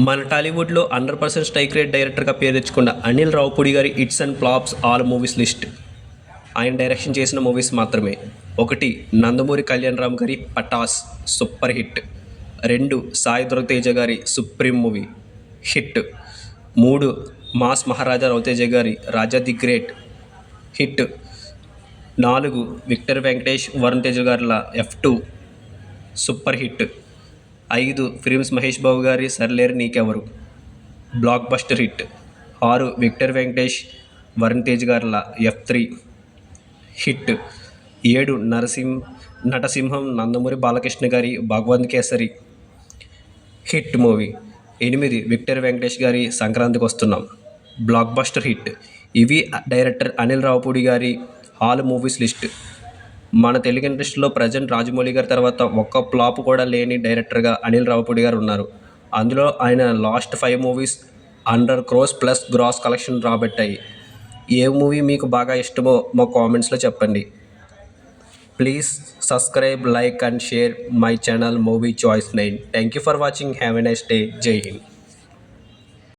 మన టాలీవుడ్లో 100% strike rate డైరెక్టర్గా పేరు తెచ్చుకున్న అనిల్ రావుపూడి గారి hits and flops all movies list. ఆయన డైరెక్షన్ చేసిన మూవీస్ మాత్రమే. 1 నందమూరి కళ్యాణ్ రామ్ గారి పటాస్ సూపర్ హిట్. 2 సాయి ధృవతేజ గారి supreme movie hit. 3 mass Maharaja Raviteja గారి Raja the great hit. 4 victory Venkatesh Varun Teja గారిల F2 super hit. 5 films Mahesh Babu గారి Sarileru Neekevvaru blockbuster hit. 6 victory Venkatesh Varun Tej గారిల F3 హిట్. 7 నటసింహం నందమూరి బాలకృష్ణ గారి Bhagavanth Kesari hit movie. 8 victory Venkatesh గారి Sankranthiki Vasthunnam blockbuster hit. ఇవి డైరెక్టర్ అనిల్ రావుపూడి గారి ఆల్ మూవీస్ లిస్ట్. మన తెలుగు ఇండస్ట్రీలో ప్రజెంట్ రాజమౌళి గారి తర్వాత ఒక్క ఫ్లాప్ కూడా లేని డైరెక్టర్గా అనిల్ రావుపూడి గారు ఉన్నారు. అందులో ఆయన last 5 movies 100 crores plus gross collection రాబట్టాయి. ఏ మూవీ మీకు బాగా ఇష్టమో మా కామెంట్స్లో చెప్పండి. Please subscribe, like and share my channel movie choice 9. Thank you for watching. Have a nice day. జై హింద్.